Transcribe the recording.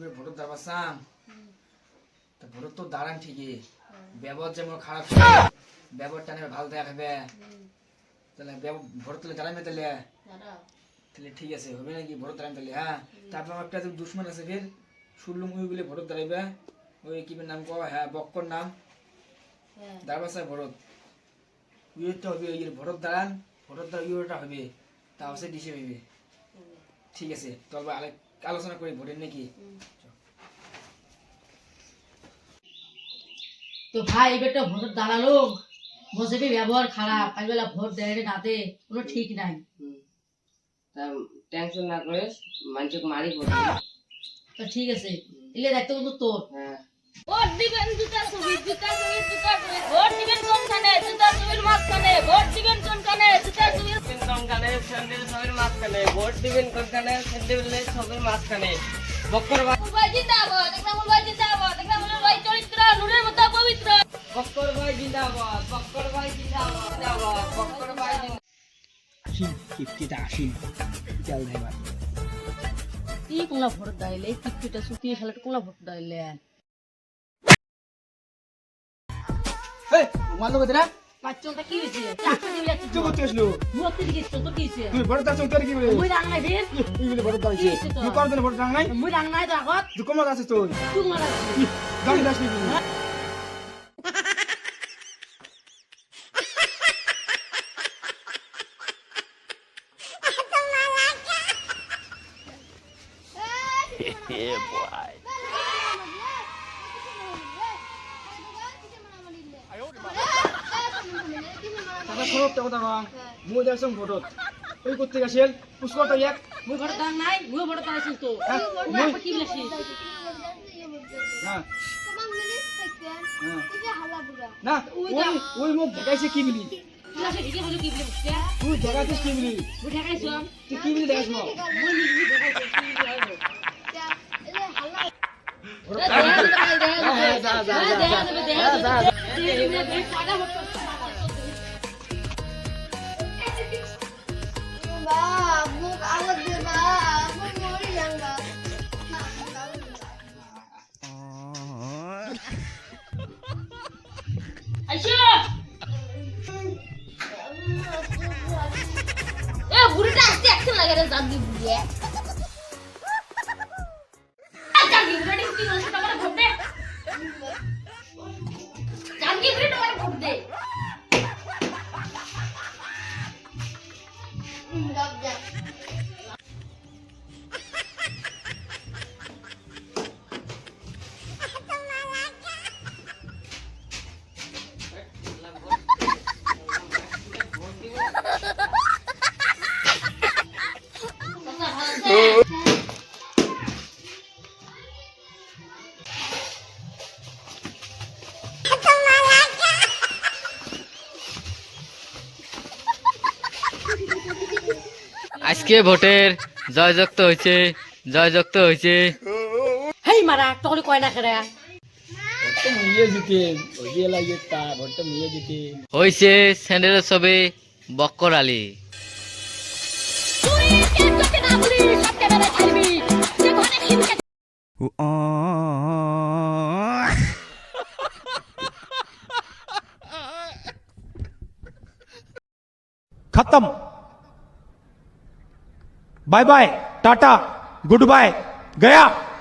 Vote দাঁড়াবাসাম তা vote তো দাঁড়ান ঠিকই ব্যবহার যেমন খারাপ ব্যবহারটা নেবে ভালো দেখাবে তাহলে ভোট তুলে দাঁড়াবে তাহলে তাহলে ঠিক আছে হবে নাকি ভোট দাঁড়াবে তাহলে হ্যাঁ তারপর আমার একটা দুশ্মন আছে ফের শুনলুম ওই বলে ভোট দাঁড়াইবে ওই কি নাম কো হ্যাঁ বক্কর নাম দাঁড়াবাসা ভোট তো হবে ওই ভোট দাঁড়ান ভোট দাঁড়া ইউটা হবে তা অবশ্যই ডিসে হইবে ঠিক আছে তবে আলোচনা করি ভোটের নাকি তো ভাই এবার তো ভোট দাঁড়ালো বসে ব্যবহার খারাপ আইবেলা ভোট দেয় না দে কোনো ঠিক নাই তা টেনশন না করে মানুষকে মারি ভোট তো ঠিক আছে এলে দায়িত্ব কিন্তু তোর হ্যাঁ ভোট দিবেন জুতা ছবি ভোট দিবেন কোনখানে জুতা ছবির মাঝখানে ভোট দিবেন কোনখানে জুতা ছবির কোনখানে স্যান্ডেল সবের মাঝখানে ভোট দিবেন কোনখানে স্যান্ডেল সবের মাঝখানে বক্কর ভাই জিন্দাবাদ একরামুল ভাই জিন্দাবাদ একরামুল ভাই চরিত্র নূরের মতো পবিত্র বক্কর ভাই জিন্দাবাদ বক্কর ভাই জিন্দাবাদ বক্কর ভাই আসিন কিপ্টিটা আসিন চাল দেবার কি কোলা ভোট দাইলে কিপ্টিটা সুতিয়ে শালাট কোলা ভোট দাইলে এই মাল লোক দেরা পাঁচটা কি হইছে চাকরি দিলে যাচ্ছে তুই করতে আসলো ভোট দিকে তো কি হইছে তুই ভোট দাঁড়াচ্ছ তোর কি বলে মুই রাং নাই দিন তুই বলে ভোট দাঁড়াইছে তুই কর দিন ভোট দাঁড়াই মুই রাং নাই তো আগত তুই কমার আছিস তুই তুই মারা দাঁড়িয়ে আসবি তাহলে খরচ কথা না মুই দেখছম ভোটত ওই করতে গেছিল পুষ্করটা এক মুই ভোট দাঁড় নাই মুই ভোট দাঁড়াইছিস তো মুই কি বলেছিস হ্যাঁ না ওই ওই মুখ দেখাইছে কি বলি ক্লাসে ঢুকে বলি কি বলে বুঝতে তুই দেখাইছিস কি বলি মুই ঠেকাইছ তুই কি বলি দেখাইছ মুই নিজে ঠেকাইছ বুড়িটা আসতে একদিন লাগে রে জান দি বুড়িয়ে জানকি বুড়িটা কি বলছ তোমার ভোট দে জানকি বুড়িটা তোমার ভোট দে আজকে ভোটের জয়যুক্ত হয়েছে হেই মারা তোর কয় না করে ভোটটা মুইয়ে জিতে ওই লাগে তা ভোটটা মুইয়ে জিতে হয়েছে স্যান্ডেল সবে বক্কর আলী তুই কে তোকে না বলি সব ক্যামেরা ছাড়বি যে ঘরে খিমকে खत्म bye bye tata goodbye गया।